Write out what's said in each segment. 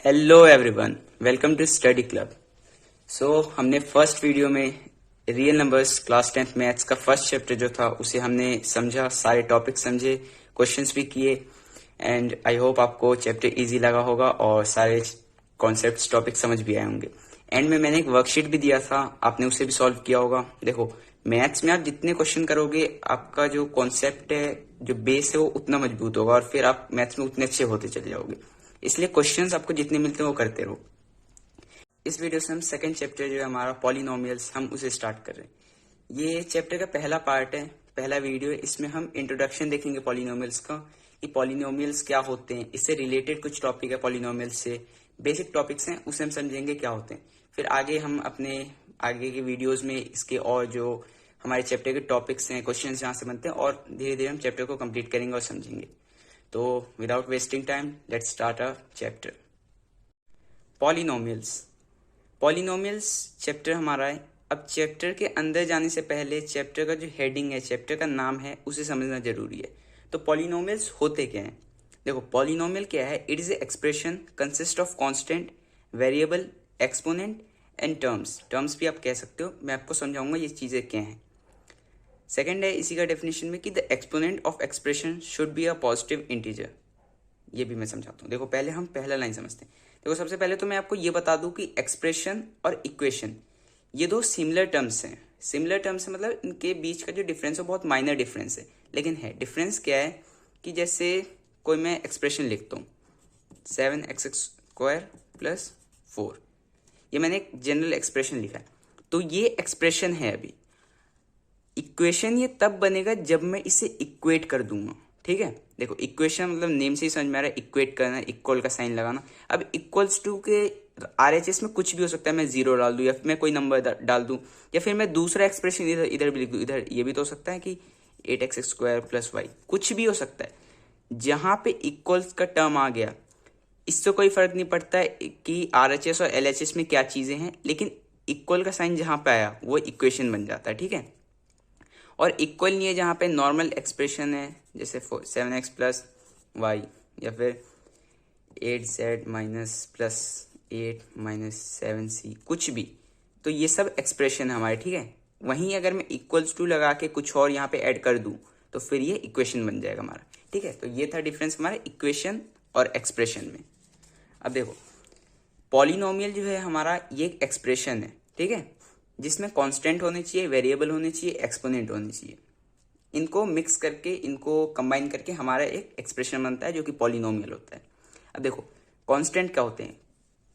Hello everyone, welcome to study club. हमने first video में real numbers class 10th maths का first chapter जो था उसे हमने समझा, सारे टॉपिक समझे, क्वेश्चंस भी किए एंड आई होप आपको चैप्टर इजी लगा होगा और सारे कॉन्सेप्ट्स टॉपिक समझ भी आए होंगे। एंड में मैंने एक वर्कशीट भी दिया था, आपने उसे भी सॉल्व किया होगा। देखो, मैथ्स में आप जितने क्वेश्चन करोगे आपका जो कॉन्सेप्ट है, जो बेस है, वो उतना मजबूत होगा और फिर आप मैथ्स में उतने अच्छे होते चले जाओगे। इसलिए क्वेश्चंस आपको जितने मिलते हैं वो करते रहो। इस वीडियो से हम सेकंड चैप्टर जो है हमारा पॉलिनोमियल्स, हम उसे स्टार्ट कर रहे हैं। ये चैप्टर का पहला पार्ट है, पहला वीडियो है। इसमें हम इंट्रोडक्शन देखेंगे पॉलिनोमियल्स का, कि पॉलिनोमियल्स क्या होते हैं, इससे रिलेटेड कुछ टॉपिक है पॉलिनोमियल्स से, बेसिक टॉपिक्स हैं, उसे हम समझेंगे क्या होते हैं। फिर आगे हम अपने आगे के वीडियोज में इसके और जो हमारे चैप्टर के टॉपिक्स हैं, क्वेश्चन जहाँ से बनते हैं, और धीरे धीरे हम चैप्टर को कंप्लीट करेंगे और समझेंगे। तो without wasting time let's start a chapter. Polynomials chapter हमारा है। अब चैप्टर के अंदर जाने से पहले चैप्टर का जो हेडिंग है, चैप्टर का नाम है, उसे समझना जरूरी है। तो पॉलिनोमियल्स होते क्या हैं? देखो, पॉलिनोमियल क्या है? It is a expression consist of constant, variable, exponent and terms भी आप कह सकते हो। मैं आपको समझाऊंगा ये चीजें क्या हैं। सेकंड है इसी का डेफिनेशन में कि the exponent of expression should be a positive integer. ये भी मैं समझाता हूँ। देखो, पहले हम पहला लाइन समझते हैं। देखो, सबसे पहले तो मैं आपको ये बता दूं कि एक्सप्रेशन और इक्वेशन ये दो सिमिलर टर्म्स हैं। सिमिलर टर्म्स है मतलब इनके बीच का जो डिफरेंस है बहुत माइनर डिफरेंस है, लेकिन है डिफरेंस क्या है कि जैसे कोई मैं एक्सप्रेशन लिखता हूँ 7x² + 4, ये मैंने एक जनरल एक्सप्रेशन लिखा है, तो ये एक्सप्रेशन है। अभी इक्वेशन ये तब बनेगा जब मैं इसे इक्वेट कर दूंगा। ठीक है, देखो इक्वेशन मतलब नेम से ही समझ में आ रहा है, इक्वेट करना, इक्वल का साइन लगाना। अब इक्वल्स टू के RHS में कुछ भी हो सकता है, मैं 0 डाल दूं या फिर मैं कोई नंबर डाल दूं, या फिर मैं दूसरा एक्सप्रेशन इधर भी लिख दूं। इधर ये भी तो हो सकता है कि 8x² + y, कुछ भी हो सकता है। जहां पे इक्वल्स का टर्म आ गया, इससे कोई फर्क नहीं पड़ता है कि RHS और LHS में क्या चीजें हैं, लेकिन इक्वल का साइन जहां पे आया वो इक्वेशन बन जाता है। ठीक है, और इक्वल नहीं है जहाँ पे नॉर्मल एक्सप्रेशन है, जैसे 7x + y या फिर 8z - +8 - 7c, कुछ भी, तो ये सब एक्सप्रेशन है हमारे। ठीक है, वहीं अगर मैं =2 लगा के कुछ और यहाँ पे ऐड कर दूं तो फिर ये इक्वेशन बन जाएगा हमारा। ठीक है, तो ये था डिफरेंस हमारे इक्वेशन और एक्सप्रेशन में। अब देखो, पॉलिनोमियल जो है हमारा ये एक एक्सप्रेशन है, ठीक है, जिसमें कांस्टेंट होने चाहिए, वेरिएबल होने चाहिए, एक्सपोनेंट होने चाहिए। इनको मिक्स करके, इनको कंबाइन करके हमारा एक एक्सप्रेशन बनता है जो कि पॉलिनोमियल होता है। अब देखो, कांस्टेंट क्या होते हैं?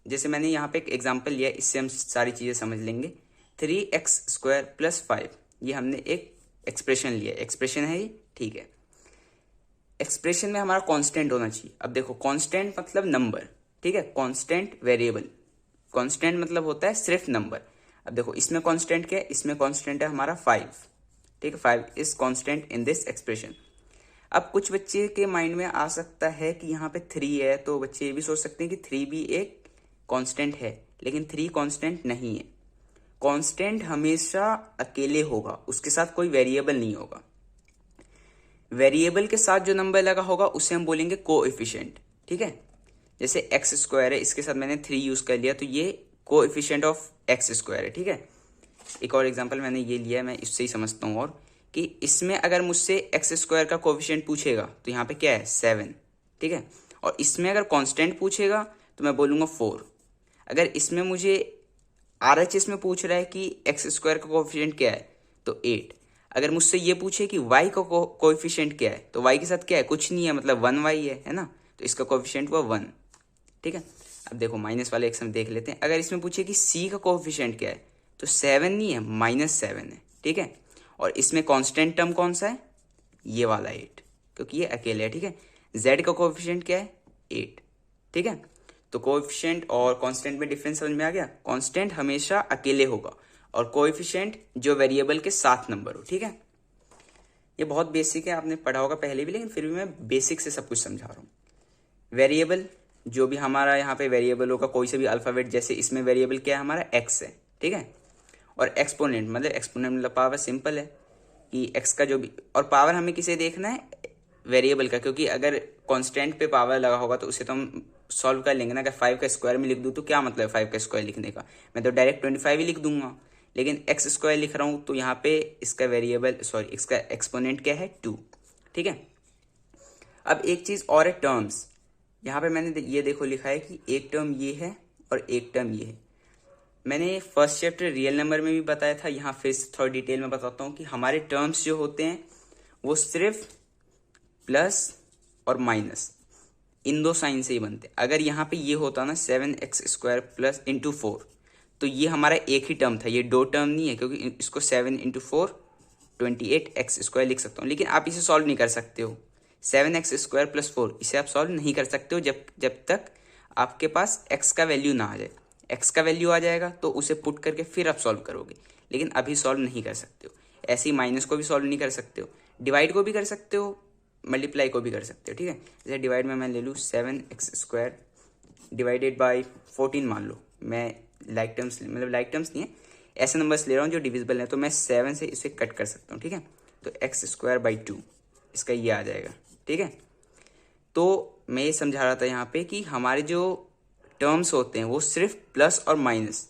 जैसे मैंने यहाँ पे एक एग्जांपल लिया, इससे हम सारी चीजें समझ लेंगे। 3x² + 5, ये हमने एक एक्सप्रेशन लिया, एक्सप्रेशन है ये। ठीक है, एक्सप्रेशन में हमारा कांस्टेंट होना चाहिए। अब देखो, कांस्टेंट मतलब नंबर, ठीक है, कांस्टेंट वेरिएबल। कांस्टेंट मतलब होता है सिर्फ नंबर। अब देखो, इसमें कांस्टेंट क्या है? इसमें कांस्टेंट है हमारा 5। ठीक है, 5 is constant in this expression. अब कुछ बच्चे के माइंड में आ सकता है कि यहाँ पे 3 है, तो बच्चे ये भी सोच सकते हैं कि 3 भी एक कांस्टेंट है, लेकिन 3 कांस्टेंट नहीं है। कांस्टेंट हमेशा अकेले होगा, उसके साथ कोई वेरिएबल नहीं होगा। वेरिएबल के साथ जो नंबर लगा होगा उसे हम बोलेंगे कोएफिशिएंट। ठीक है, जैसे x² है, इसके साथ मैंने 3 यूज कर लिया, तो ये कोएफिशिएंट ऑफ x² है। ठीक है, एक और एग्जांपल मैंने ये लिया है, मैं इससे ही समझता हूँ। और कि इसमें अगर मुझसे x² का कोएफिशिएंट पूछेगा तो यहाँ पे क्या है? 7। ठीक है, और इसमें अगर कांस्टेंट पूछेगा तो मैं बोलूंगा 4। अगर इसमें मुझे RHS में पूछ रहा है कि x² का कोएफिशिएंट क्या है तो 8। अगर मुझसे ये पूछे कि y का कोएफिशिएंट क्या है तो y के साथ क्या है? कुछ नहीं है, मतलब 1y है ना, तो इसका कोएफिशिएंट हुआ 1। ठीक है, अब देखो माइनस वाले एक्स में देख लेते हैं। अगर इसमें पूछे कि c का कोएफिशिएंट क्या है तो 7 नहीं है, -7 है। ठीक है, और इसमें कांस्टेंट टर्म कौन सा है? ये वाला 8, क्योंकि ये अकेले है। ठीक है, z का कोएफिशिएंट क्या है? 8। ठीक है, तो कोएफिशिएंट और कांस्टेंट में डिफरेंस समझ में आ गया। कांस्टेंट हमेशा अकेले होगा और कोएफिशिएंट जो वेरिएबल के साथ नंबर हो। ठीक है, ये बहुत बेसिक है, आपने पढ़ा होगा पहले भी, लेकिन फिर भी मैं बेसिक से सब कुछ समझा रहा हूँ। वेरिएबल जो भी हमारा यहाँ पे वेरिएबल होगा, कोई से भी अल्फाबेट, जैसे इसमें वेरिएबल क्या है हमारा? x है। ठीक है, और एक्सपोनेंट मतलब पावर सिंपल है कि x का जो भी, और पावर हमें किसे देखना है? वेरिएबल का, क्योंकि अगर कांस्टेंट पे पावर लगा होगा तो उसे तो हम सॉल्व कर लेंगे ना। अगर 5 का स्क्वायर में लिख दूँ तो क्या मतलब है 5 का स्क्वायर लिखने का, मैं तो डायरेक्ट 25 ही लिख दूंगा। लेकिन एक्स स्क्वायर लिख रहा हूँ तो यहाँ पे इसका इसका एक्सपोनेंट क्या है 2। ठीक है, अब एक चीज़ और है टर्म्स। यहाँ पे मैंने ये देखो लिखा है कि एक टर्म ये है और एक टर्म ये है। मैंने फर्स्ट चैप्टर रियल नंबर में भी बताया था, यहाँ फिर थोड़ा डिटेल में बताता हूँ कि हमारे टर्म्स जो होते हैं वो सिर्फ प्लस और माइनस इन दो साइन से ही बनते हैं। अगर यहाँ पे ये होता ना 7x² प्लस इंटू 4, तो ये हमारा एक ही टर्म था, ये दो टर्म नहीं है, क्योंकि इसको 7 इंटू 4 28x² लिख सकता हूँ। लेकिन आप इसे सॉल्व नहीं कर सकते हो, 7x² प्लस 4 इसे आप सॉल्व नहीं कर सकते हो जब तक आपके पास x का वैल्यू ना आ जाए। x का वैल्यू आ जाएगा तो उसे पुट करके फिर आप सॉल्व करोगे, लेकिन अभी सॉल्व नहीं कर सकते हो। ऐसे ही माइनस को भी सॉल्व नहीं कर सकते हो, डिवाइड को भी कर सकते हो, मल्टीप्लाई को भी कर सकते हो। ठीक है, जैसे डिवाइड में मैं ले लूँ 7x² डिवाइडेड बाई 14 मान लो। मैं लाइक टर्म्स नहीं है, ऐसे नंबर्स ले रहा हूँ जो डिविजिबल है, तो मैं 7 से इसे कट कर सकता हूँ। ठीक है, तो x² 2 इसका ये आ जाएगा। ठीक है, तो मैं ये समझा रहा था यहाँ पे कि हमारे जो टर्म्स होते हैं वो सिर्फ प्लस और माइनस,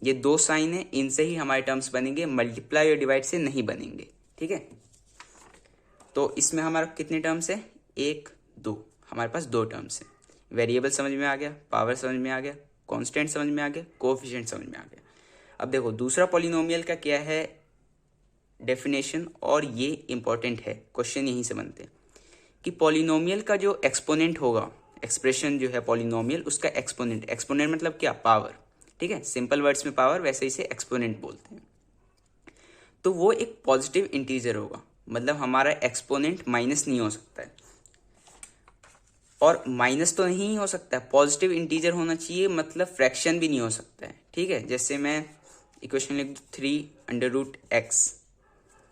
ये दो साइन है, इनसे ही हमारे टर्म्स बनेंगे, मल्टीप्लाई और डिवाइड से नहीं बनेंगे। ठीक है, तो इसमें हमारा कितने टर्म्स है, 1 2, हमारे पास दो टर्म्स है। वेरिएबल समझ में आ गया, पावर समझ में आ गया, कांस्टेंट समझ में आ गया, कोएफिशिएंट समझ में आ गया। अब देखो दूसरा पॉलिनोमियल का क्या है डेफिनेशन, और ये इंपॉर्टेंट है, क्वेश्चन यहीं से बनते हैं कि पॉलिनोमियल का जो एक्सपोनेंट होगा, एक्सप्रेशन जो है पॉलिनोमियल उसका एक्सपोनेंट मतलब क्या, पावर। ठीक है, सिंपल वर्ड्स में पावर, वैसे इसे एक्सपोनेंट बोलते हैं। तो वो एक पॉजिटिव इंटीजर होगा, मतलब हमारा एक्सपोनेंट माइनस नहीं हो सकता है, और माइनस तो नहीं हो सकता है, पॉजिटिव इंटीजर होना चाहिए, मतलब फ्रैक्शन भी नहीं हो सकता है। ठीक है, जैसे मैं इक्वेशन लिख दूँ 3√x,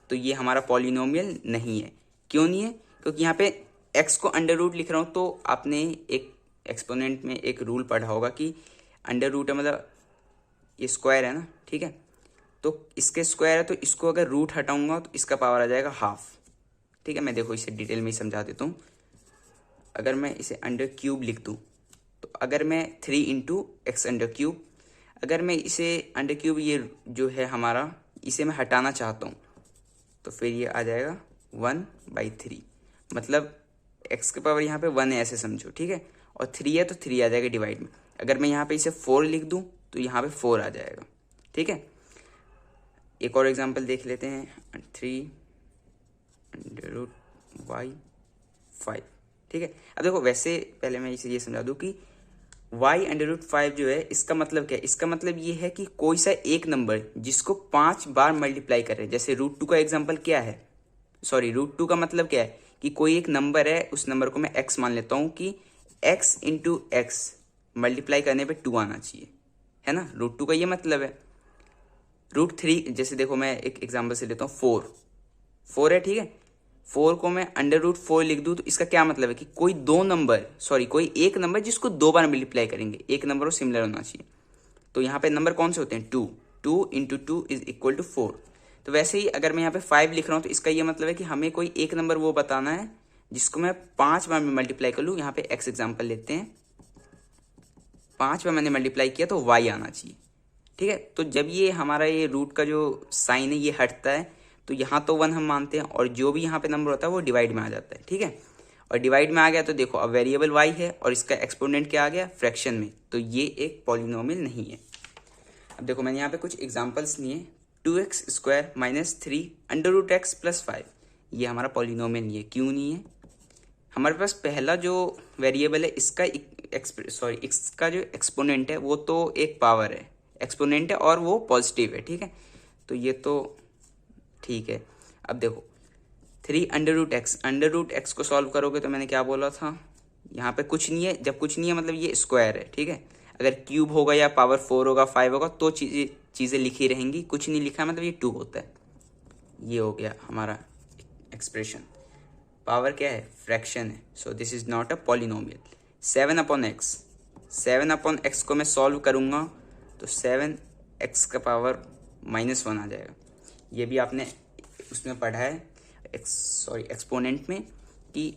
तो ये हमारा पॉलिनोमियल नहीं है। क्यों नहीं है, क्योंकि यहाँ पे x को अंडर रूट लिख रहा हूँ, तो आपने एक एक्सपोनेंट में एक रूल पढ़ा होगा कि अंडर रूट है मतलब ये स्क्वायर है ना। ठीक है, तो इसके स्क्वायर है, तो इसको अगर रूट हटाऊंगा तो इसका पावर आ जाएगा हाफ। ठीक है, मैं देखो इसे डिटेल में ही समझा देता हूँ। अगर मैं इसे अंडर क्यूब लिख दूँ, तो अगर मैं 3 इंटू एक्स अंडर क्यूब, अगर मैं इसे अंडर क्यूब ये जो है हमारा, इसे मैं हटाना चाहता हूँ, तो फिर ये आ जाएगा 1/3, मतलब x के पावर यहाँ पे 1 है ऐसे समझो। ठीक है, और 3 है तो 3 आ जाएगा डिवाइड में। अगर मैं यहाँ पे इसे 4 लिख दूँ तो यहाँ पे 4 आ जाएगा। ठीक है, एक और एग्जांपल देख लेते हैं, 3√y5। ठीक है, अब देखो वैसे पहले मैं इसे ये समझा दूँ कि y√5 जो है इसका मतलब क्या है, इसका मतलब ये है कि कोई सा एक नंबर जिसको 5 बार मल्टीप्लाई कर रहे हैं। जैसे √2 का एग्जांपल क्या है, √2 का मतलब क्या है कि कोई एक नंबर है, उस नंबर को मैं x मान लेता हूँ कि x इंटू एक्स मल्टीप्लाई करने पे 2 आना चाहिए, है ना। √2 का ये मतलब है। √3 जैसे देखो मैं एक एग्जांपल से लेता हूँ, 4 है। ठीक है, 4 को मैं √4 लिख दूँ तो इसका क्या मतलब है कि कोई कोई एक नंबर जिसको 2 बार मल्टीप्लाई करेंगे, एक नंबर वो सिमिलर होना चाहिए। तो यहाँ पे नंबर कौन से होते हैं, 2 इंटू 2 इज इक्वल टू 4। तो वैसे ही अगर मैं यहाँ पे 5 लिख रहा हूँ तो इसका ये मतलब है कि हमें कोई एक नंबर वो बताना है जिसको मैं 5 बार में मल्टीप्लाई कर लूँ। यहाँ पे x एग्जाम्पल लेते हैं, 5 बार मैंने मल्टीप्लाई किया तो y आना चाहिए। ठीक है, तो जब ये हमारा ये रूट का जो साइन है ये हटता है, तो यहाँ तो 1 हम मानते हैं, और जो भी यहाँ पे नंबर होता है वो डिवाइड में आ जाता है। ठीक है, और डिवाइड में आ गया तो देखो अब वेरिएबल y है और इसका एक्सपोनेंट क्या आ गया, फ्रैक्शन में, तो ये एक पॉलिनोमियल नहीं है। अब देखो मैंने यहाँ पे कुछ एग्जांपल्स लिए, 2x² - 3 √x + 5, ये हमारा पॉलिनोमियल नहीं है। क्यों नहीं है, हमारे पास पहला जो वेरिएबल है इसका जो एक्सपोनेंट है वो तो एक पावर है, एक्सपोनेंट है और वो पॉजिटिव है। ठीक है, तो ये तो ठीक है। अब देखो 3 √x को सॉल्व करोगे तो मैंने क्या बोला था, यहाँ पे कुछ नहीं है, जब कुछ नहीं है मतलब ये स्क्वायर है। ठीक है, अगर क्यूब होगा या पावर 4 होगा 5 होगा तो चीज़ें लिखी रहेंगी, कुछ नहीं लिखा मतलब ये 2 होता है। ये हो गया हमारा एक्सप्रेशन। पावर क्या है, फ्रैक्शन है, so this is not a polynomial. 7/x को मैं सॉल्व करूँगा तो 7x का पावर -1 आ जाएगा। ये भी आपने उसमें पढ़ा है एक्सपोनेंट में कि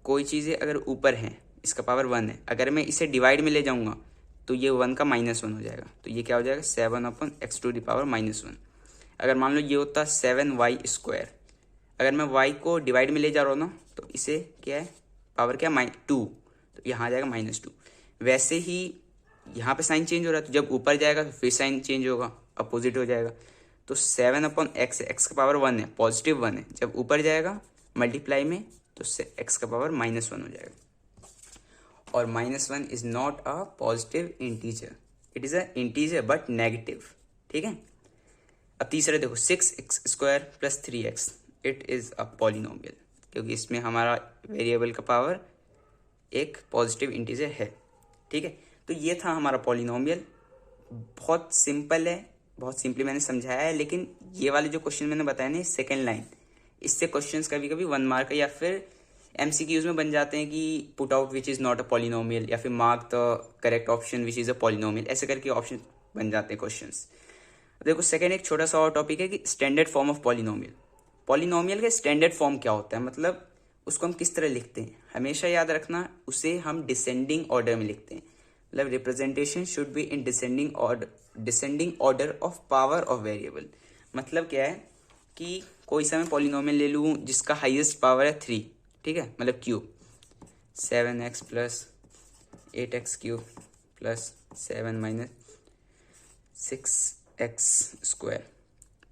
कोई चीज़ें अगर ऊपर हैं, इसका पावर 1 है। अगर मैं इसे डिवाइड में ले जाऊंगा तो ये 1 का -1 हो जाएगा, तो ये क्या हो जाएगा 7/x⁻1। अगर मान लो ये होता 7y², अगर मैं y को डिवाइड में ले जा रहा हूँ ना तो इसे क्या है पावर क्या है 2, तो यहाँ आ जाएगा -2। वैसे ही यहाँ पे साइन चेंज हो रहा है, तो जब ऊपर जाएगा तो फिर साइन चेंज होगा, अपोजिट हो जाएगा। तो 7/x, एक्स का पावर 1 है, पॉजिटिव 1 है, जब ऊपर जाएगा मल्टीप्लाई में तो एक्स का पावर -1 हो जाएगा। और -1 is not a positive integer, it is a integer but negative. ठीक है। अब तीसरा देखो 6x² + 3x, it is a polynomial, क्योंकि इसमें हमारा वेरिएबल का पावर एक पॉजिटिव इंटीजर है। ठीक है। तो ये था हमारा पॉलिनोमियल, बहुत सिंपल है, बहुत सिंपली मैंने समझाया है। लेकिन ये वाले जो क्वेश्चन मैंने बताया ना सेकंड लाइन, इससे क्वेश्चंस कभी कभी 1 मार्क या फिर MCQs में बन जाते हैं कि put out which is not a polynomial, या फिर mark the correct option which is a polynomial, ऐसे करके ऑप्शन बन जाते हैं क्वेश्चंस। देखो सेकंड एक छोटा सा और टॉपिक है कि standard form of polynomial. Polynomial का स्टैंडर्ड फॉर्म क्या होता है, मतलब उसको हम किस तरह लिखते हैं। हमेशा याद रखना उसे हम डिसेंडिंग ऑर्डर में लिखते हैं, मतलब representation should be in descending order of power of variable. मतलब क्या है कि कोई सा मैं पॉलिनोमियल ले लूँ जिसका हाईएस्ट पावर है 3, ठीक है, मतलब क्यूब 7x + 8x³ + 7 - 6x²।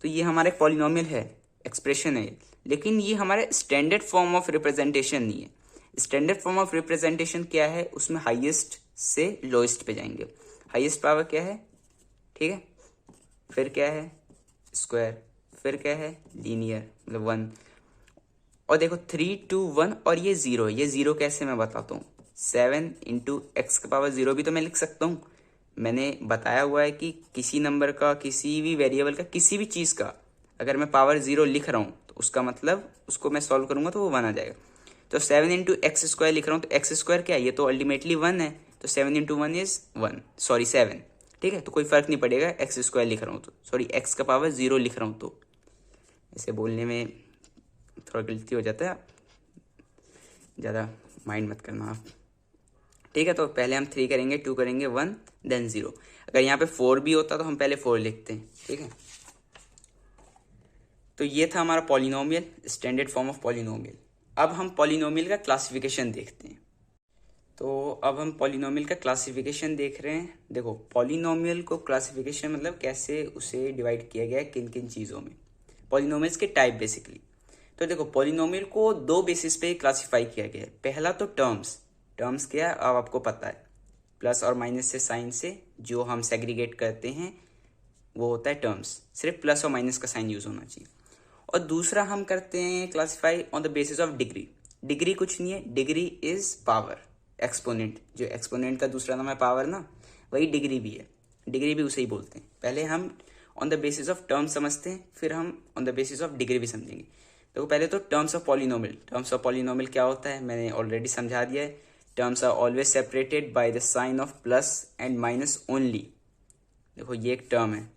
तो ये हमारा एक पॉलिनोमियल है, एक्सप्रेशन है, लेकिन ये हमारे स्टैंडर्ड फॉर्म ऑफ रिप्रेजेंटेशन नहीं है। स्टैंडर्ड फॉर्म ऑफ रिप्रेजेंटेशन क्या है, उसमें हाईएस्ट से लोएस्ट पे जाएंगे। हाईएस्ट पावर क्या है, ठीक है, फिर क्या है स्क्वायर, फिर क्या है लीनियर, मतलब 1। और देखो 3, 2, 1 और ये 0 है। ये 0 कैसे मैं बताता हूँ, 7 × x⁻0 भी तो मैं लिख सकता हूँ। मैंने बताया हुआ है कि किसी नंबर का, किसी भी वेरिएबल का, किसी भी चीज़ का अगर मैं पावर 0 लिख रहा हूँ तो उसका मतलब उसको मैं सॉल्व करूंगा तो वो 1 आ जाएगा। तो 7 × x² लिख रहा हूँ तो x² क्या है, ये तो अल्टीमेटली 1 है, तो 7 × 1 इज 7। ठीक है, तो कोई फर्क नहीं पड़ेगा x² लिख रहा हूँ तो, सॉरी x का पावर 0 लिख रहा हूँ तो। ऐसे बोलने में थोड़ा गलती हो जाता है, ज़्यादा माइंड मत करना आप। ठीक है, तो पहले हम 3 करेंगे, 2 करेंगे, 1 देन 0। अगर यहाँ पे 4 भी होता तो हम पहले 4 लिखते हैं। ठीक है, तो ये था हमारा polynomial, standard form of polynomial. अब हम पॉलिनोमियल का क्लासिफिकेशन देखते हैं। तो अब हम पॉलिनोमियल का क्लासिफिकेशन देख रहे हैं। देखो पॉलिनोमियल को क्लासिफिकेशन मतलब कैसे उसे डिवाइड किया गया है, किन किन चीज़ों में, पॉलिनोमियल्स के टाइप बेसिकली। तो देखो पॉलिनोमियल को 2 बेसिस पे क्लासिफाई किया गया है। पहला तो टर्म्स क्या है अब आपको पता है, प्लस और माइनस से साइन से जो हम सेग्रीगेट करते हैं वो होता है टर्म्स, सिर्फ प्लस और माइनस का साइन यूज होना चाहिए। और दूसरा हम करते हैं classify on the basis of degree. Degree कुछ नहीं है, डिग्री इज पावर, एक्सपोनेंट, जो एक्सपोनेंट का दूसरा नाम है पावर ना, वही डिग्री भी है, डिग्री भी उसे ही बोलते हैं। पहले हम on the basis of terms समझते हैं, फिर हम on the basis of degree भी समझेंगे। देखो पहले तो terms of polynomial. Terms of polynomial क्या होता है मैंने ऑलरेडी समझा दिया है। Terms are always separated by the sign of plus and minus only. देखो ये एक टर्म है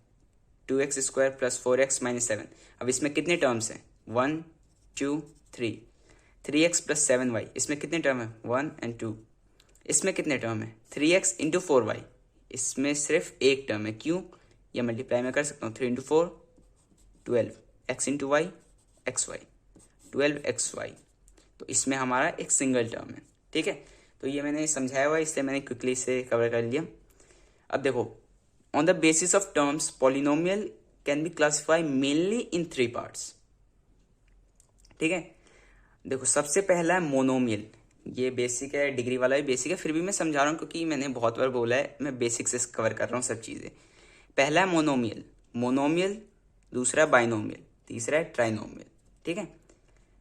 2x² + 4x - 7। अब इसमें कितने टर्म्स हैं, 1, 2, 3। 3x + 7y, इसमें कितने टर्म है, 1 और 2। इसमें कितने टर्म है, 3x × 4y, इसमें सिर्फ एक टर्म है। क्यों, ये मल्टीप्लाई में कर सकता हूँ, 3 × 4 12, x × y xy, 12xy। तो इसमें हमारा एक सिंगल टर्म है। ठीक है, तो ये मैंने समझाया हुआ है, इसलिए मैंने क्विकली इसे कवर कर लिया। अब देखो on the basis of terms polynomial can be classify mainly in 3 parts. ठीक है, देखो सबसे पहला है मोनोमियल। ये बेसिक है, डिग्री वाला भी बेसिक है, फिर भी मैं समझा रहा हूँ क्योंकि मैंने बहुत बार बोला है, मैं बेसिक से कवर कर रहा हूँ सब चीज़ें। पहला है मोनोमियल, दूसरा बाइनोमियल, तीसरा है ट्राइनोमियल। ठीक है,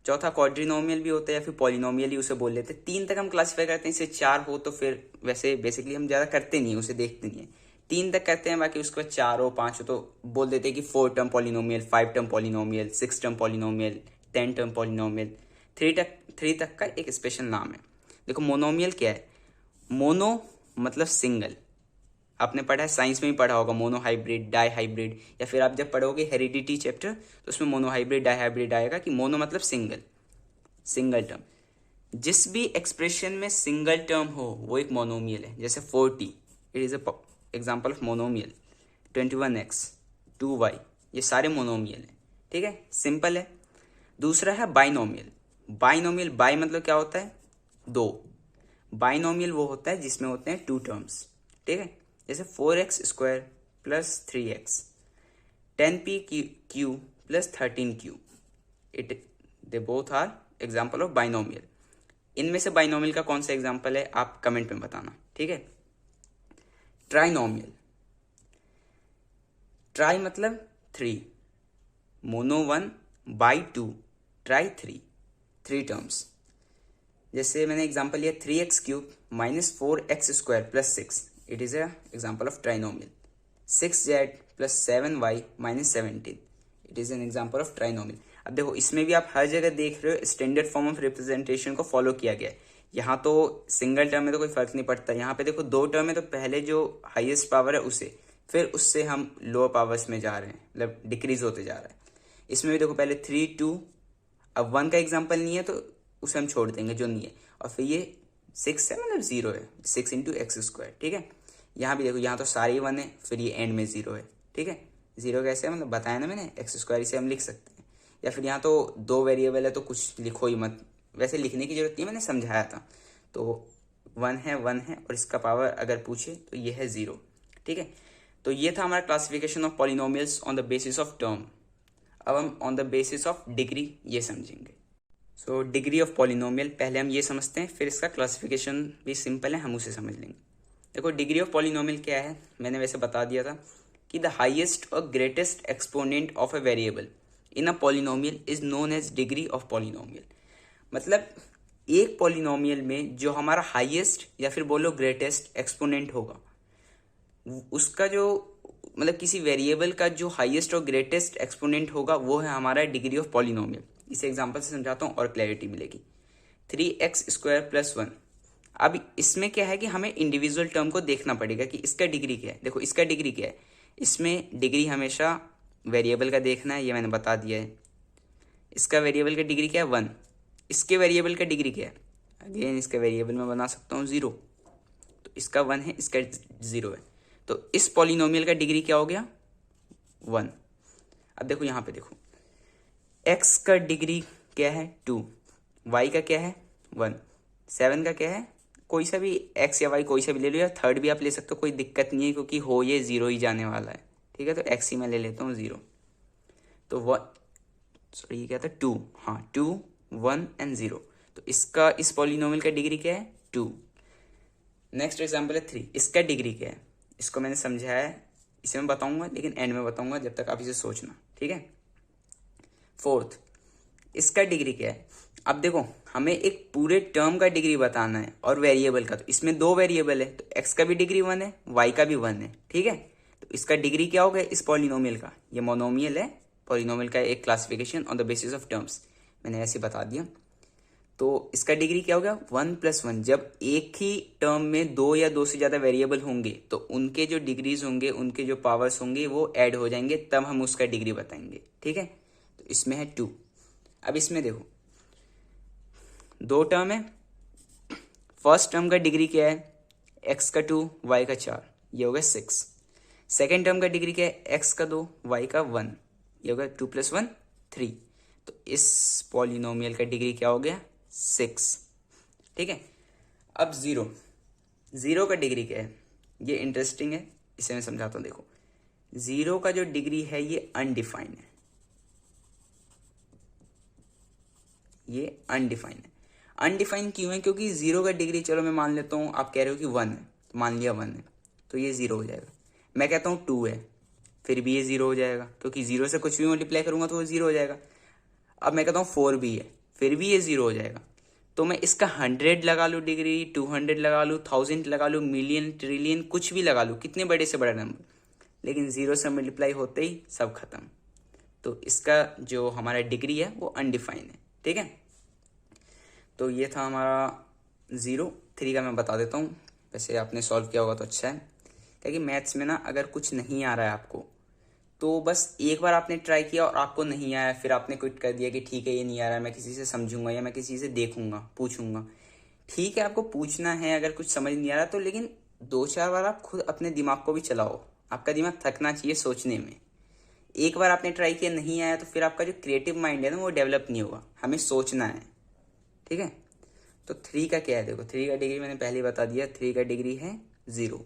चौथा क्वाड्रिनोमियल भी होता है या फिर पॉलिनोमियल ही उसे बोल लेते हैं। 3 तक हम क्लासिफाई करते हैं, इससे 4 हो तो फिर वैसे बेसिकली हम ज़्यादा करते नहीं है, उसे देखते नहीं है। 3 तक करते हैं, बाकी उसके बाद 4 हो 5 हो तो बोल देते हैं कि 4 term polynomial, 5 term polynomial, 6 term polynomial, 10 term polynomial. 3 तक का एक स्पेशल नाम है। देखो मोनोमियल क्या है, मोनो मतलब सिंगल, आपने पढ़ा है साइंस में भी पढ़ा होगा, मोनो हाइब्रिड, डाई हाइब्रिड, या फिर आप जब पढ़ोगे हेरिडिटी चैप्टर तो उसमें मोनो हाइब्रिड, डाई हाइब्रिड आएगा कि मोनो मतलब सिंगल टर्म। जिस भी एक्सप्रेशन में सिंगल टर्म हो वो एक मोनोमियल है। जैसे 40 it is a example of monomial. 21x 2y ये सारे मोनोमियल हैं। ठीक है, सिंपल है। दूसरा है बाइनोमियल। बाइनोमियल बाई मतलब क्या होता है? दो। बाइनोमियल वो होता है जिसमें होते हैं टू टर्म्स। ठीक है, जैसे 4x² plus 3x, 10p³ plus 13q। It they both are example of binomial. इनमें से बाइनोमियल का कौन सा एग्जाम्पल है आप कमेंट में बताना। ठीक है। ट्राइनोमियल, ट्राई मतलब 3, मोनो 1 बाई 2, ट्राई 3 टर्म्स। जैसे मैंने एग्जांपल लिया 3x³ minus 4x² plus 6, it is example of trinomial. 6z plus 7y minus 17, it is an example of trinomial. अब देखो इसमें भी आप हर जगह देख रहे हो स्टैंडर्ड फॉर्म ऑफ रिप्रेजेंटेशन को फॉलो किया गया है। यहाँ तो सिंगल टर्म में तो कोई फर्क नहीं पड़ता। यहाँ पे देखो दो टर्म है तो पहले जो हाईएस्ट पावर है उसे, फिर उससे हम लोअर पावर्स में जा रहे हैं, मतलब डिक्रीज होते जा रहा है। इसमें भी देखो पहले 3 2, अब 1 का एग्जाम्पल नहीं है तो उसे हम छोड़ देंगे जो नहीं है, और फिर ये 6 है मतलब 0 है, 6 इंटू x²। ठीक है, यहाँ भी देखो यहाँ तो सारे 1 है, फिर ये एंड में 0 है। ठीक है, 0 कैसे है मतलब बताया ना मैंने, x², इसे हम लिख सकते हैं। या फिर यहाँ तो दो वेरिएबल है तो कुछ लिखो ही मत, वैसे लिखने की जरूरत नहीं, मैंने समझाया था। तो 1 है और इसका पावर अगर पूछे तो ये है 0। ठीक है, तो ये था हमारा classification of polynomials on the basis of term. अब हम on the basis of degree ये समझेंगे। सो डिग्री ऑफ पॉलिनोमियल पहले हम ये समझते हैं, फिर इसका क्लासिफिकेशन भी सिंपल है, हम उसे समझ लेंगे। देखो डिग्री ऑफ पॉलिनोमियल क्या है, मैंने वैसे बता दिया था कि द हाईएस्ट और greatest exponent of a variable in a polynomial is known as degree of polynomial. मतलब एक पॉलिनोमियल में जो हमारा हाईएस्ट या फिर बोलो ग्रेटेस्ट एक्सपोनेंट होगा, उसका जो मतलब किसी वेरिएबल का जो हाईएस्ट और ग्रेटेस्ट एक्सपोनेंट होगा वो है हमारा डिग्री ऑफ पॉलिनोमियल। इसे एग्जांपल से समझाता हूँ और क्लैरिटी मिलेगी। 3x² plus 1। अब इसमें क्या है कि हमें इंडिविजुअल टर्म को देखना पड़ेगा कि इसका डिग्री क्या है। देखो इसका डिग्री क्या है, इसमें डिग्री हमेशा वेरिएबल का देखना है, ये मैंने बता दिया है। इसका वेरिएबल का डिग्री क्या है 1, इसके वेरिएबल का डिग्री क्या है, अगेन इसका वेरिएबल में बना सकता हूँ 0, तो इसका 1 है, इसका 0 है, तो इस पॉलिनोमियल का डिग्री क्या हो गया 1। अब देखो यहाँ पे देखो x का डिग्री क्या है 2, y का क्या है 1, 7 का क्या है, कोई सा भी x या y कोई सा भी ले लो, या थर्ड भी आप ले सकते हो, कोई दिक्कत नहीं है क्योंकि हो ये 0 ही जाने वाला है। ठीक है, तो x ही मैं ले लेता हूँ 0। तो सॉरी ये क्या था 2, हाँ 2 1 एंड 0, तो इसका इस पॉलिनोमियल का डिग्री क्या है 2। नेक्स्ट एग्जाम्पल है 3, इसका डिग्री क्या है, इसको मैंने समझाया है, इसे मैं बताऊंगा लेकिन एंड में बताऊंगा, जब तक आप इसे सोचना। ठीक है, 4th, इसका डिग्री क्या है। अब देखो हमें एक पूरे टर्म का डिग्री बताना है और वेरिएबल का, तो इसमें दो वेरिएबल है तो x का भी डिग्री 1 है, y का भी 1 है। ठीक है, तो इसका डिग्री क्या हो गया इस पॉलिनोमियल का, ये मोनोमियल है, पॉलिनोमियल का एक classification on the basis of terms, मैंने ऐसे बता दिया। तो इसका डिग्री क्या हो गया 1 + 1। जब एक ही टर्म में दो या दो से ज़्यादा वेरिएबल होंगे तो उनके जो डिग्रीज होंगे, उनके जो पावर्स होंगे वो ऐड हो जाएंगे, तब हम उसका डिग्री बताएंगे। ठीक है, तो इसमें है 2। अब इसमें देखो दो टर्म है, फर्स्ट टर्म का डिग्री क्या है x का 2 y का 4, ये हो गया 6। सेकेंड टर्म का डिग्री क्या है x का 2 y का 1, ये हो गया 2 + 1 3। तो इस पॉलिनोमियल का डिग्री क्या हो गया 6। ठीक है, अब 0 का डिग्री क्या है, ये इंटरेस्टिंग है, इसे मैं समझाता हूँ। देखो 0 का जो डिग्री है ये अनडिफाइंड है, ये अनडिफाइंड है। अनडिफाइंड क्यों है, क्योंकि 0 का डिग्री, चलो मैं मान लेता हूँ, आप कह रहे हो कि 1 है, तो मान लिया 1 है तो ये 0 हो जाएगा। मैं कहता हूँ 2 है, फिर भी ये 0 हो जाएगा, क्योंकि 0 से कुछ भी मल्टीप्लाई करूंगा तो वो 0 हो जाएगा। अब मैं कहता हूँ 4 भी है, फिर भी ये 0 हो जाएगा। तो मैं इसका 100 लगा लूँ डिग्री, 200 लगा लूँ, 1000 लगा लूँ, मिलियन, ट्रिलियन, कुछ भी लगा लूँ, कितने बड़े से बड़ा नंबर, लेकिन 0 से मल्टीप्लाई होते ही सब खत्म। तो इसका जो हमारा डिग्री है वो अनडिफाइंड है। ठीक है, तो ये था हमारा 0। 3 का मैं बता देता हूँ, वैसे आपने सॉल्व किया होगा तो अच्छा है, क्योंकि मैथ्स में ना अगर कुछ नहीं आ रहा है आपको तो बस एक बार आपने ट्राई किया और आपको नहीं आया, फिर आपने क्विट कर दिया कि ठीक है ये नहीं आ रहा, मैं किसी से समझूंगा या मैं किसी से देखूंगा, पूछूंगा। ठीक है, आपको पूछना है अगर कुछ समझ नहीं आ रहा तो, लेकिन 2-4 बार आप खुद अपने दिमाग को भी चलाओ। आपका दिमाग थकना चाहिए सोचने में। एक बार आपने ट्राई किया नहीं आया तो फिर आपका जो क्रिएटिव माइंड है ना वो डेवलप नहीं होगा। हमें सोचना है, ठीक है। तो 3 का क्या है, देखो 3 का डिग्री मैंने पहले ही बता दिया, 3 का डिग्री है 0।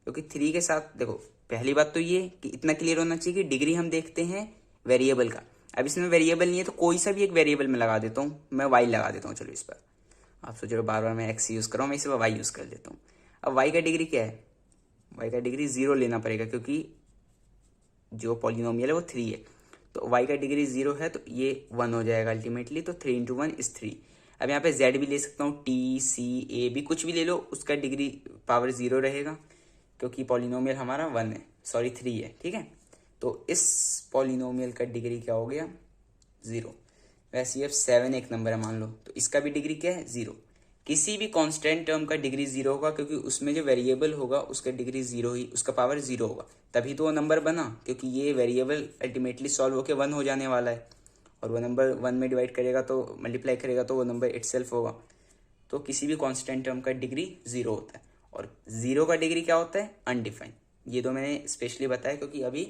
क्योंकि 3 के साथ देखो, पहली बात तो ये कि इतना क्लियर होना चाहिए कि डिग्री हम देखते हैं वेरिएबल का। अब इसमें वेरिएबल नहीं है तो कोई सा भी एक वेरिएबल में लगा देता हूँ, मैं वाई लगा देता हूँ। चलो इस पर आप सोच रहे हो बार बार मैं एक्स यूज़ कर रहा हूँ, मैं इस पर वाई यूज़ कर देता हूँ। अब वाई का डिग्री क्या है, वाई का डिग्री 0 लेना पड़ेगा क्योंकि जो पॉलिनोमियल है वो 3 है। तो y का डिग्री 0 है तो ये 1 हो जाएगा अल्टीमेटली। तो 3 × 1 = 3। अब यहाँ पे z भी ले सकता हूँ, t c a भी कुछ भी ले लो, उसका डिग्री पावर 0 रहेगा क्योंकि पॉलिनोमियल हमारा 1 है, सॉरी 3 है, ठीक है। तो इस पॉलिनोमियल का डिग्री क्या हो गया, 0। वैसे अब 7 एक नंबर है मान लो, तो इसका भी डिग्री क्या है, 0। किसी भी कांस्टेंट टर्म का डिग्री 0 होगा क्योंकि उसमें जो वेरिएबल होगा उसका डिग्री 0 ही, उसका पावर 0 होगा, तभी तो वो नंबर बना। क्योंकि ये वेरिएबल अल्टीमेटली सॉल्व होकर 1 हो जाने वाला है, और वो नंबर 1 में डिवाइड करेगा तो मल्टीप्लाई करेगा तो वो नंबर इटसेल्फ होगा। तो किसी भी कांस्टेंट टर्म का डिग्री 0 होता है, और 0 का डिग्री क्या होता है, अनडिफाइंड। ये तो मैंने स्पेशली बताया क्योंकि अभी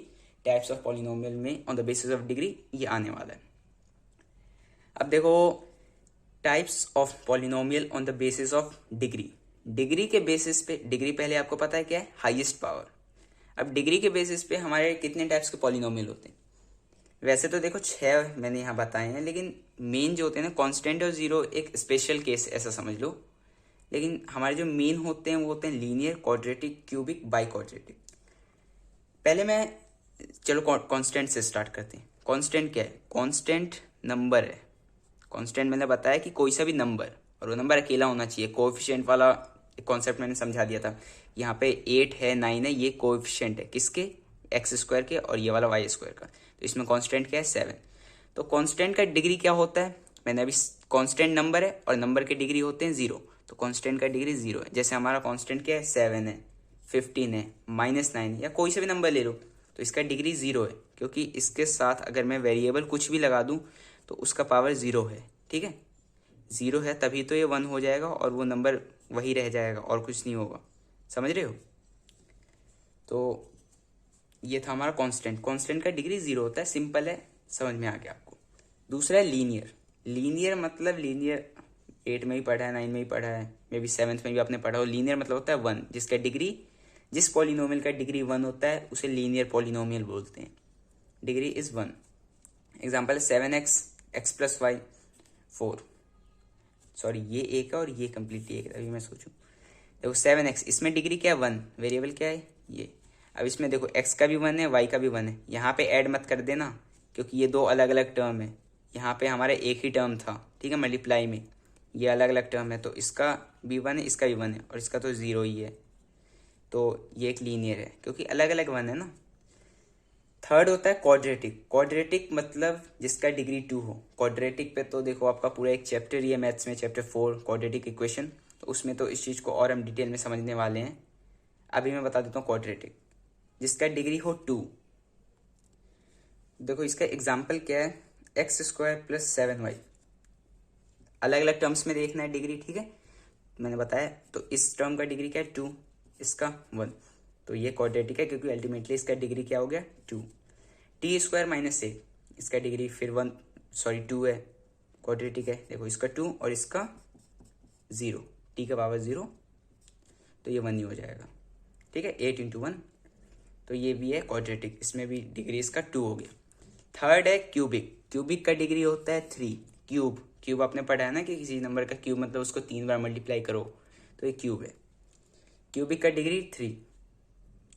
टाइप्स ऑफ पॉलिनोमियल में on the basis of degree ये आने वाला है। अब देखो types of polynomial on the basis of degree. Degree के बेसिस पे, डिग्री पहले आपको पता है क्या है, हाईएस्ट पावर। अब डिग्री के बेसिस पे हमारे कितने टाइप्स के पॉलिनोमियल होते हैं, वैसे तो देखो 6 मैंने यहाँ बताए हैं, लेकिन मेन जो होते हैं ना कांस्टेंट और 0 एक स्पेशल केस ऐसा समझ लो। लेकिन हमारे जो मेन होते हैं वो होते हैं linear, quadratic, cubic, by quadratic. पहले मैं, चलो कांस्टेंट से स्टार्ट करते हैं। कांस्टेंट क्या है, कांस्टेंट नंबर है। कांस्टेंट मैंने बताया कि कोई सा भी नंबर, और वो नंबर अकेला होना चाहिए। कोएफिशिएंट वाला कॉन्सेप्ट मैंने समझा दिया था। यहाँ पे 8 है, 9 है, ये कोएफिशिएंट है किसके, x² के, और ये वाला y² का। तो इसमें कांस्टेंट क्या है, 7। तो कांस्टेंट का डिग्री क्या होता है, मैंने अभी, कांस्टेंट नंबर है और नंबर के डिग्री होते हैं 0, तो कांस्टेंट का डिग्री 0 है। जैसे हमारा कांस्टेंट क्या है, 7 है, 15 है, -9 है, या कोई सा भी नंबर ले लो, तो इसका डिग्री 0 है क्योंकि इसके साथ अगर मैं वेरिएबल कुछ भी लगा दूं तो उसका पावर 0 है, ठीक है। 0 है तभी तो ये 1 हो जाएगा और वो नंबर वही रह जाएगा और कुछ नहीं होगा, समझ रहे हो। तो ये था हमारा कांस्टेंट। कांस्टेंट का डिग्री 0 होता है, सिंपल है, समझ में आ गया आपको। दूसरा है लीनियर। लीनियर मतलब, लीनियर 8 में भी पढ़ा है, 9 में भी पढ़ा है, मे बी 7th में भी आपने पढ़ा हो। लीनियर मतलब होता है 1, जिसका डिग्री, जिस पॉलिनोमियल का डिग्री 1 होता है उसे लीनियर पॉलिनोमियल बोलते हैं। Degree is 1। एग्जाम्पल है 7x, x + y 4। सॉरी ये एक है और ये कम्प्लीटली एक है, अभी मैं सोचूं। देखो 7x, इसमें डिग्री क्या है, 1, वेरिएबल क्या है ये। अब इसमें देखो x का भी 1 है, y का भी 1 है। यहाँ पे ऐड मत कर देना क्योंकि ये 2 अलग अलग टर्म है। यहाँ पे हमारा एक ही टर्म था, ठीक है, मल्टीप्लाई में। ये अलग अलग टर्म है, तो इसका भी 1 है, इसका भी 1 है, और इसका तो 0 ही है। तो ये एक लीनियर है क्योंकि अलग अलग 1 है ना। थर्ड होता है क्वाड्रेटिक। क्वाड्रेटिक मतलब जिसका डिग्री 2 हो। क्वाड्रेटिक पे तो देखो आपका पूरा एक चैप्टर ही है मैथ्स में, चैप्टर 4 क्वाड्रेटिक इक्वेशन, तो उसमें तो इस चीज़ को और हम डिटेल में समझने वाले हैं। अभी मैं बता देता हूँ क्वाड्रेटिक, जिसका डिग्री हो 2। देखो इसका एग्जाम्पल क्या है, x² + 7y। अलग अलग टर्म्स में देखना है डिग्री, ठीक है, मैंने बताया। तो इस टर्म का डिग्री क्या है, 2, इसका 1, तो ये क्वाड्रेटिक है क्योंकि अल्टीमेटली इसका डिग्री क्या हो गया, 2। t² - 8, इसका डिग्री फिर 1, सॉरी 2 है, क्वाड्रेटिक है। देखो इसका 2 और इसका 0, t का पावर 0, तो ये 1 ही हो जाएगा, ठीक है। 8 × 1, तो ये भी है क्वाड्रेटिक, इसमें भी डिग्री इसका 2 हो गया। थर्ड है क्यूबिक। क्यूबिक का डिग्री होता है 3। क्यूब, क्यूब आपने पढ़ा है ना कि किसी नंबर का क्यूब मतलब उसको 3 बार मल्टीप्लाई करो, तो ये क्यूब है। क्यूबिक का डिग्री 3।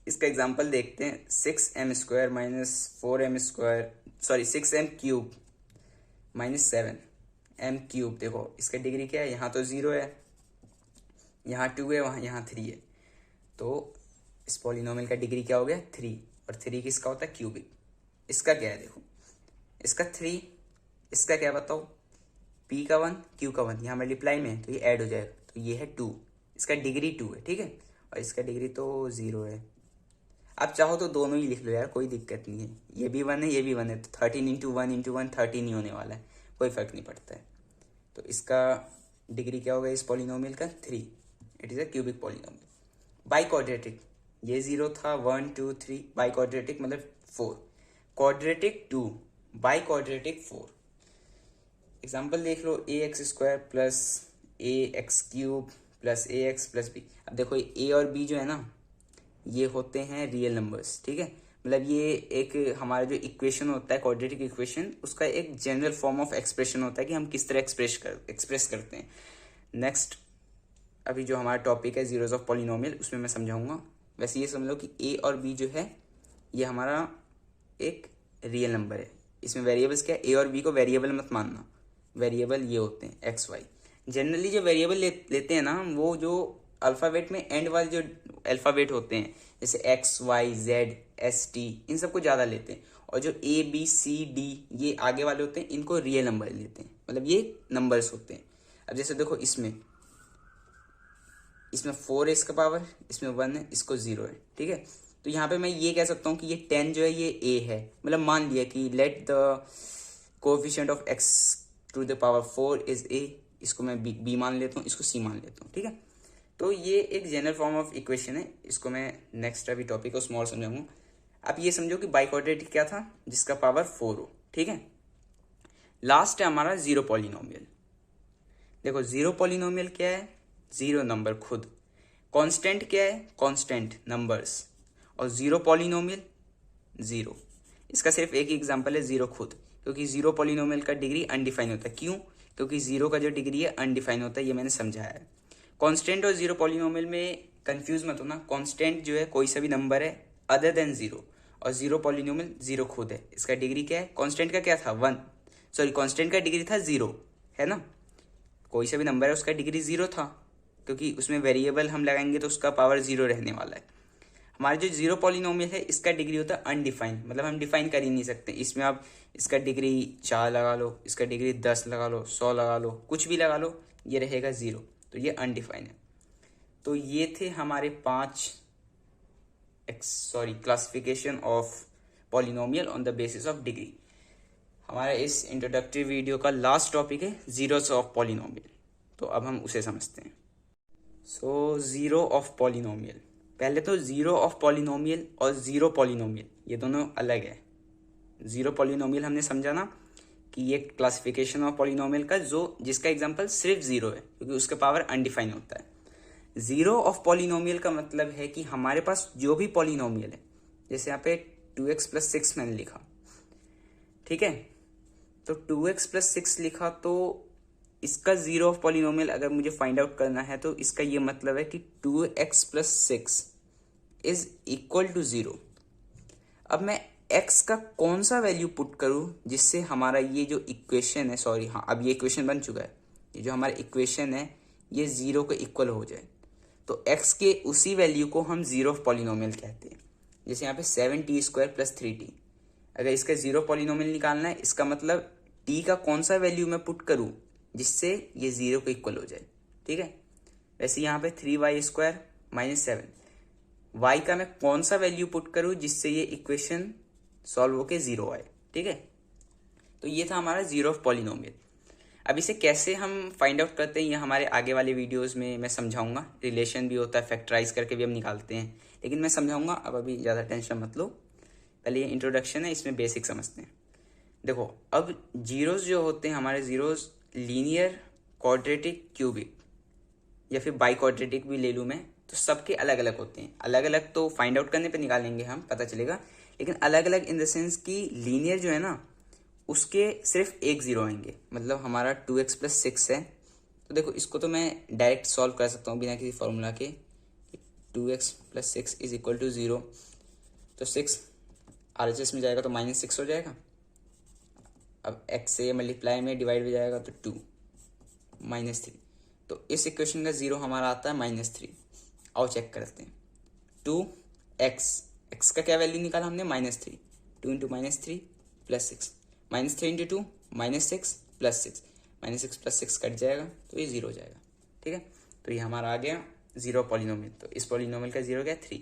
इसका एग्जांपल देखते हैं, 6m² - 4m², sorry 6m³ - 7m³। देखो इसका डिग्री क्या है, यहाँ तो 0 है, यहाँ 2 है, वहाँ यहाँ 3 है, तो इस पॉलिनोमियल का डिग्री क्या हो गया, 3। और 3 किसका होता है, क्यूबिक। इसका क्या है, देखो इसका 3, इसका क्या बताओ, p का 1, q का 1, यहाँ मल्टीप्लाई में है तो ये ऐड हो जाएगा, तो ये है 2, इसका डिग्री 2 है, ठीक है, और इसका डिग्री तो 0 है। आप चाहो तो दोनों ही लिख लो यार, कोई दिक्कत नहीं है, ये भी 1 है ये भी 1 है, तो 13 इंटू 1 इंटू 1 13 ही होने वाला है, कोई फर्क नहीं पड़ता है। तो इसका डिग्री क्या होगा इस पॉलिनोमियल का? 3। It is a cubic polynomial. By quadratic, ये 0 था, 1 2 3, बाई क्वाड्रेटिक मतलब 4, क्वाड्रेटिक 2, बाई क्वाड्रेटिक 4। एग्जाम्पल देख लो, ए एक्स स्क्वायर प्लस ए एक्स क्यूब प्लस ए एक्स प्लस बी। अब देखो ए और बी जो है ना, ये होते हैं रियल नंबर्स, ठीक है। मतलब ये एक हमारा जो इक्वेशन होता है क्वाड्रेटिक इक्वेशन, उसका एक जनरल फॉर्म ऑफ एक्सप्रेशन होता है कि हम किस तरह एक्सप्रेस करते हैं। नेक्स्ट अभी जो हमारा टॉपिक है जीरोज ऑफ पॉलिनोमियल, उसमें मैं समझाऊंगा। वैसे ये समझ लो कि ए और बी जो है ये हमारा एक रियल नंबर है। इसमें वेरिएबल्स क्या है, ए और बी को वेरिएबल मत मानना, वेरिएबल ये होते हैं एक्स वाई। जनरली जो वेरिएबल लेते हैं ना हम, वो जो अल्फ़ाबेट में एंड वाले जो अल्फ़ाबेट होते हैं, जैसे X Y Z S T, इन सबको ज़्यादा लेते हैं। और जो ए बी सी डी ये आगे वाले होते हैं, इनको रियल नंबर लेते हैं, मतलब ये नंबर्स होते हैं। अब जैसे देखो इसमें 4 है इसका पावर, इसमें 1 है, इसको 0 है, ठीक है। तो यहाँ पे मैं ये कह सकता हूँ कि ये 10 जो है ये ए है, मतलब मान लिया कि let the coefficient of x to the power 4 is A, इसको मैं बी मान लेता हूँ, इसको सी मान लेता हूँ, ठीक है। तो ये एक जनरल फॉर्म ऑफ इक्वेशन है, इसको मैं नेक्स्ट अभी टॉपिक को स्मॉल समझाऊंगा। आप ये समझो कि बाई क्वाड्रेटिक क्या था, जिसका पावर 4 हो, ठीक है। लास्ट है हमारा जीरो पॉलिनोमियल। देखो जीरो पॉलिनोमियल क्या है, जीरो नंबर खुद। कांस्टेंट क्या है, कांस्टेंट नंबर्स। और जीरो पॉलिनोमियल जीरो। इसका सिर्फ एक ही एग्जांपल है, जीरो खुद, क्योंकि जीरो पॉलिनोमियल का डिग्री अनडिफाइन होता है। क्यों? क्योंकि जीरो का जो डिग्री है अनडिफाइन होता है, ये मैंने समझाया है। कांस्टेंट और जीरो पॉलिनोमियल में कंफ्यूज मत होना। कांस्टेंट जो है कोई सा भी नंबर है अदर देन जीरो, और जीरो पॉलिनोमियल जीरो खुद है। इसका डिग्री क्या है, कांस्टेंट का क्या था 1, सॉरी कांस्टेंट का डिग्री था 0, है ना। कोई सा भी नंबर है उसका डिग्री 0 था, क्योंकि उसमें वेरिएबल हम लगाएंगे तो उसका पावर 0 रहने वाला है। हमारा जो जीरो पॉलिनोमियल है इसका डिग्री होता है अनडिफाइंड, मतलब हम डिफाइन कर ही नहीं सकते। इसमें आप इसका डिग्री 4 लगा लो, इसका डिग्री 10 लगा लो, 100 लगा लो, कुछ भी लगा लो, ये रहेगा 0, तो ये अनडिफाइंड है। तो ये थे हमारे 5 classification of polynomial on the basis of degree. हमारा इस इंट्रोडक्टरी वीडियो का लास्ट टॉपिक है जीरोस ऑफ पॉलिनोमियल, तो अब हम उसे समझते हैं। सो जीरो ऑफ पॉलिनोमियल, पहले तो जीरो ऑफ पॉलिनोमियल और जीरो पॉलिनोमियल ये दोनों अलग है। जीरो पॉलिनोमियल हमने समझा ना कि ये क्लासिफिकेशन ऑफ पॉलिनोमियल का जिसका एग्जांपल सिर्फ जीरो है, क्योंकि उसका पावर अनडिफाइन होता है। जीरो ऑफ पॉलिनोमियल का मतलब है कि हमारे पास जो भी पॉलिनोमियल है, जैसे यहाँ पे 2x + 6 मैंने लिखा, ठीक है। तो 2x + 6 लिखा, तो इसका जीरो ऑफ पॉलिनोमियल अगर मुझे फाइंड आउट करना है तो इसका ये मतलब है कि 2x + 6 इज इक्वल टू 0। अब मैं x का कौन सा वैल्यू पुट करूं जिससे हमारा ये जो इक्वेशन है, सॉरी हाँ अब ये इक्वेशन बन चुका है, ये जो हमारा इक्वेशन है ये 0 के इक्वल हो जाए। तो x के उसी वैल्यू को हम जीरो ऑफ पॉलिनोमियल कहते हैं। जैसे यहाँ पे 7t² + 3t, अगर इसका जीरो पॉलिनोमियल निकालना है, इसका मतलब t का कौन सा वैल्यू मैं पुट करूं जिससे ये 0 के इक्वल हो जाए, ठीक है। वैसे यहाँ पे 3y² - 7, y का मैं कौन सा वैल्यू पुट करूं जिससे ये इक्वेशन सॉल्व होके 0 आए, ठीक है। तो ये था हमारा जीरो ऑफ पॉलिनोमियल। अब इसे कैसे हम फाइंड आउट करते हैं ये हमारे आगे वाले वीडियोस में मैं समझाऊंगा। रिलेशन भी होता है, फैक्टराइज करके भी हम निकालते हैं, लेकिन मैं समझाऊंगा। अब अभी ज़्यादा टेंशन मत लो, पहले ये इंट्रोडक्शन है, इसमें बेसिक समझते हैं। देखो अब जीरोस जो होते हैं हमारे, जीरोस लीनियर, क्वाड्रेटिक, क्यूबिक या फिर बाई क्वाड्रेटिक भी ले लूँ मैं, तो सबके अलग अलग होते हैं। अलग अलग तो फाइंड आउट करने पे निकालेंगे हम, पता चलेगा, लेकिन अलग अलग इन द सेंस कि लीनियर जो है ना उसके सिर्फ एक जीरो आएंगे। मतलब हमारा 2x + 6 है, तो देखो इसको तो मैं डायरेक्ट सॉल्व कर सकता हूँ बिना किसी फॉर्मूला के। 2x + 6 इज इक्वल टू 0, तो 6 RHS में जाएगा तो -6 हो जाएगा। अब x से मल्टीप्लाई में डिवाइड हो जाएगा तो 2 -3, तो इस इक्वेशन का जीरो हमारा आता है -3। आओ चेक करते हैं। 2x का क्या वैल्यू निकाला हमने, -3, 2 × -3 + 6, -3 × 2 -6 + 6, -6 + 6 कट जाएगा तो ये 0 हो जाएगा, ठीक है। तो ये हमारा आ गया जीरो पॉलिनोमियल। तो इस पॉलिनोमियल का जीरो क्या है, 3।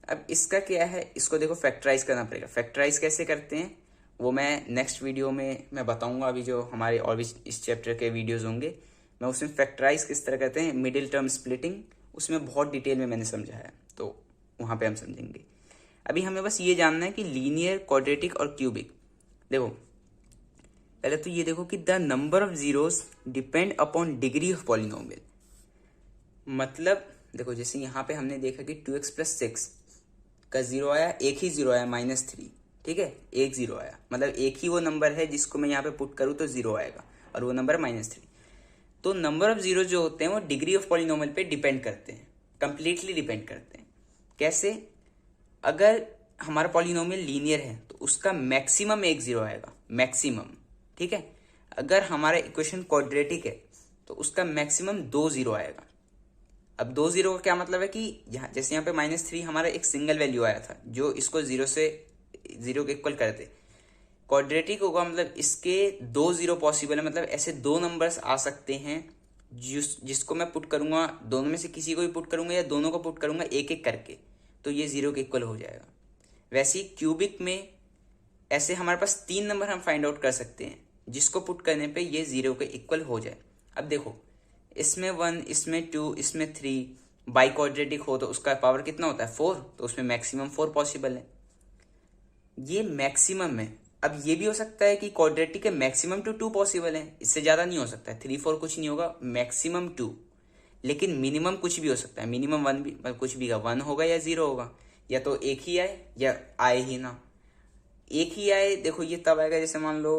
अब इसका क्या है, इसको देखो फैक्टराइज करना पड़ेगा। फैक्टराइज कैसे करते हैं वो मैं नेक्स्ट वीडियो में मैं बताऊंगा। अभी जो हमारे और भी इस चैप्टर के वीडियोस होंगे मैं उसमें फैक्टराइज किस तरह करते हैं, मिडिल टर्म स्प्लिटिंग, उसमें बहुत डिटेल में मैंने समझाया, तो वहाँ पे हम समझेंगे। अभी हमें बस ये जानना है कि लीनियर, क्वाड्रेटिक और क्यूबिक। देखो पहले तो ये देखो कि the number of zeros depend upon degree of polynomial. मतलब देखो जैसे यहाँ पे हमने देखा कि 2x + 6 का जीरो आया, एक ही जीरो आया -3, ठीक है, एक जीरो आया, मतलब एक ही वो नंबर है जिसको मैं यहाँ पे पुट करूँ तो जीरो आएगा, और वो नंबर -3। तो नंबर ऑफ जीरो जो होते हैं वो डिग्री ऑफ पॉलिनोमियल पे डिपेंड करते हैं, कंप्लीटली डिपेंड करते हैं। कैसे? अगर हमारा पॉलिनोमियल लीनियर है तो उसका मैक्सिमम एक जीरो आएगा, मैक्सिमम, ठीक है। अगर हमारा इक्वेशन क्वाड्रेटिक है तो उसका मैक्सिमम 2 जीरो आएगा। अब 2 जीरो का क्या मतलब है कि यहाँ जैसे यहाँ पे -3 हमारा एक सिंगल वैल्यू आया था जो इसको जीरो के इक्वल करते। क्वाड्रेटिक होगा मतलब इसके 2 जीरो पॉसिबल है, मतलब ऐसे 2 नंबर्स आ सकते हैं जिसको मैं पुट करूंगा, दोनों में से किसी को भी पुट करूंगा या दोनों को पुट करूंगा एक एक करके, तो ये जीरो के इक्वल हो जाएगा। वैसे ही क्यूबिक में ऐसे हमारे पास 3 नंबर हम फाइंड आउट कर सकते हैं जिसको पुट करने पे ये जीरो के इक्वल हो जाए। अब देखो इसमें 1, इसमें 2, इसमें 3, बाई क्वाड्रेटिक हो तो उसका पावर कितना होता है 4, तो उसमें मैक्सिमम 4 पॉसिबल है, ये मैक्सिमम है। अब ये भी हो सकता है कि क्वाड्रेटिक के मैक्सिमम टू 2 पॉसिबल है, इससे ज्यादा नहीं हो सकता है, 3 4 कुछ नहीं होगा, मैक्सिमम 2। लेकिन मिनिमम कुछ भी हो सकता है, मिनिमम 1 भी, मतलब कुछ भी का 1 होगा या 0 होगा, या तो एक ही आए या आए ही ना। एक ही आए देखो ये तब आएगा जैसे मान लो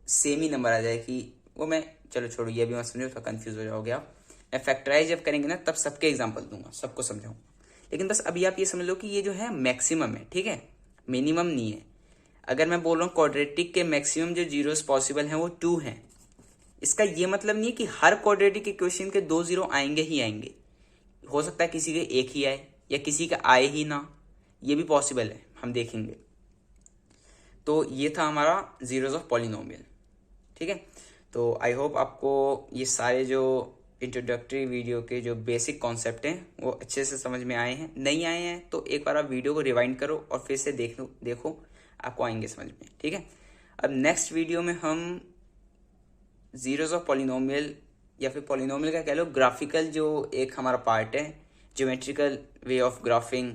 सेम ही नंबर आ जाए, कि वो मैं चलो छोड़ो ये भी मत समझो, थोड़ा कंफ्यूज हो जाओगे आप। मैं फैक्टराइज जब करेंगे ना तब सबके एग्जांपल दूंगा, सबको समझाऊंगा। लेकिन बस अभी आप ये समझ लो कि ये जो है मैक्सिमम है, ठीक है, मिनिमम नहीं है। अगर मैं बोल रहा हूँ क्वाड्रेटिक के मैक्सिमम जो जीरोस पॉसिबल हैं वो 2 हैं, इसका ये मतलब नहीं है कि हर क्वाड्रेटिक इक्वेशन के 2 जीरो आएंगे ही आएंगे। हो सकता है किसी के एक ही आए या किसी का आए ही ना, ये भी पॉसिबल है, हम देखेंगे। तो ये था हमारा जीरोस ऑफ पॉलिनोमियल, ठीक है। तो आई होप आपको ये सारे जो इंट्रोडक्टरी वीडियो के जो बेसिक कॉन्सेप्ट हैं वो अच्छे से समझ में आए हैं। नहीं आए हैं तो एक बार आप वीडियो को रिवाइंड करो और फिर से देखो आपको आएंगे समझ में, ठीक है। अब नेक्स्ट वीडियो में हम जीरोस ऑफ पॉलिनोमियल या फिर पॉलिनोमियल का कह लो ग्राफिकल जो एक हमारा पार्ट है, geometrical way of graphic,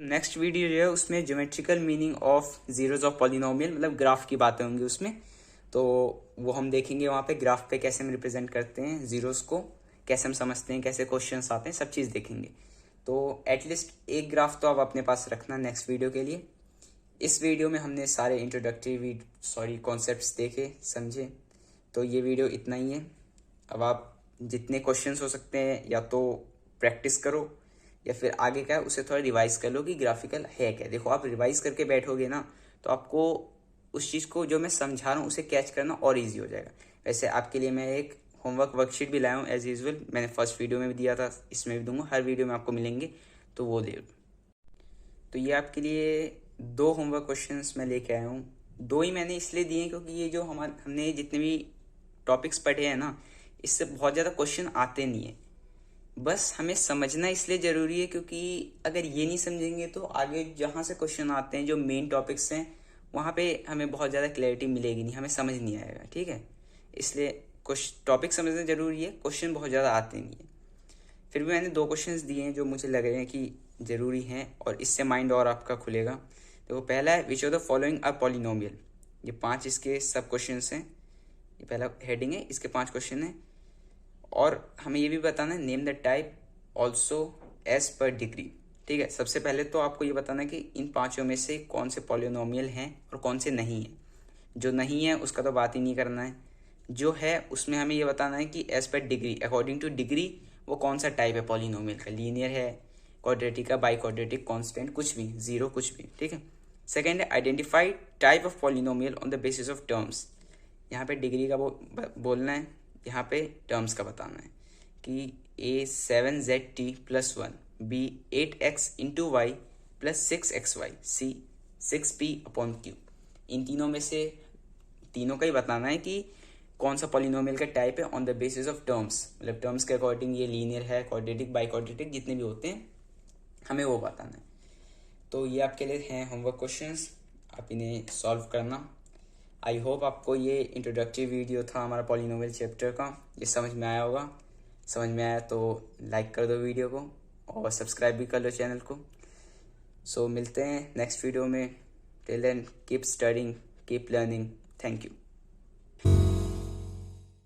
next video जो है उसमें geometrical meaning of zeros of polynomial, मतलब ग्राफ की बातें होंगी उसमें। तो वो हम देखेंगे वहाँ पे ग्राफ पे कैसे हम रिप्रेजेंट करते हैं जीरोस को, कैसे हम समझते हैं, कैसे क्वेश्चंस आते हैं, सब चीज़ देखेंगे। तो एटलीस्ट एक ग्राफ तो आप अपने पास रखना नेक्स्ट वीडियो के लिए। इस वीडियो में हमने सारे इंट्रोडक्टरी कॉन्सेप्ट्स देखे समझे, तो ये वीडियो इतना ही है। अब आप जितने क्वेश्चंस हो सकते हैं या तो प्रैक्टिस करो या फिर आगे का उसे थोड़ा रिवाइज कर लो कि ग्राफिकल है क्या। देखो आप रिवाइज करके बैठोगे ना तो आपको उस चीज़ को जो मैं समझा रहा हूँ उसे कैच करना और इजी हो जाएगा। वैसे आपके लिए मैं एक होमवर्क वर्कशीट भी लाया हूँ एज यूजुअल, मैंने फर्स्ट वीडियो में भी दिया था, इसमें भी दूंगा, हर वीडियो में आपको मिलेंगे तो वो दे। तो ये आपके लिए 2 होमवर्क क्वेश्चंस मैं लेके आया हूँ। 2 ही मैंने इसलिए दिए क्योंकि ये जो हमने जितने भी टॉपिक्स पढ़े हैं ना इससे बहुत ज़्यादा क्वेश्चन आते नहीं है, बस हमें समझना इसलिए ज़रूरी है क्योंकि अगर ये नहीं समझेंगे तो आगे जहाँ से क्वेश्चन आते हैं जो मेन टॉपिक्स हैं वहाँ पे हमें बहुत ज़्यादा क्लैरिटी मिलेगी नहीं, हमें समझ नहीं आएगा, ठीक है। इसलिए कुछ टॉपिक समझना ज़रूरी है, क्वेश्चन बहुत ज़्यादा आते नहीं है। फिर भी मैंने 2 क्वेश्चंस दिए हैं जो मुझे लग रहे हैं कि ज़रूरी हैं और इससे माइंड और आपका खुलेगा। तो पहला है which of the following are polynomial, ये 5 इसके सब क्वेश्चंस हैं, ये पहला हेडिंग है, इसके 5 क्वेश्चन हैं। और हमें ये भी बताना है name the type also as per degree, ठीक है। सबसे पहले तो आपको ये बताना है कि इन 5 में से कौन से पॉलिनोमियल हैं और कौन से नहीं हैं। जो नहीं है उसका तो बात ही नहीं करना है, जो है उसमें हमें ये बताना है कि as per degree, according two degree वो कौन सा टाइप है पॉलिनोमियल का, लीनियर है, क्वाड्रेटिक का, बाई क्वाड्रेटिक, कॉन्स्टेंट, कुछ भी, जीरो, कुछ भी, ठीक है। सेकेंड है identify type of polynomial on the basis of terms, यहाँ पे डिग्री का बोलना है, यहाँ पे टर्म्स का बताना है कि a7zt+1, b8x × y + 6xy, c 6p/q, इन तीनों में से तीनों का ही बताना है कि कौन सा पॉलिनोमियल का टाइप है on the basis of terms, मतलब टर्म्स के अकॉर्डिंग ये लीनियर है, क्वाड्रेटिक, बाई क्वाड्रेटिक, जितने भी होते हैं हमें वो बताना है। तो ये आपके लिए हैं होमवर्क क्वेश्चंस, आप इन्हें सॉल्व करना। आई होप आपको ये इंट्रोडक्टरी वीडियो था हमारा पॉलिनोमियल चैप्टर का, ये समझ में आया होगा। समझ में आया तो लाइक कर दो वीडियो को और सब्सक्राइब भी कर लो चैनल को। सो मिलते हैं नेक्स्ट वीडियो में। Till then keep studying, keep learning. Thank you.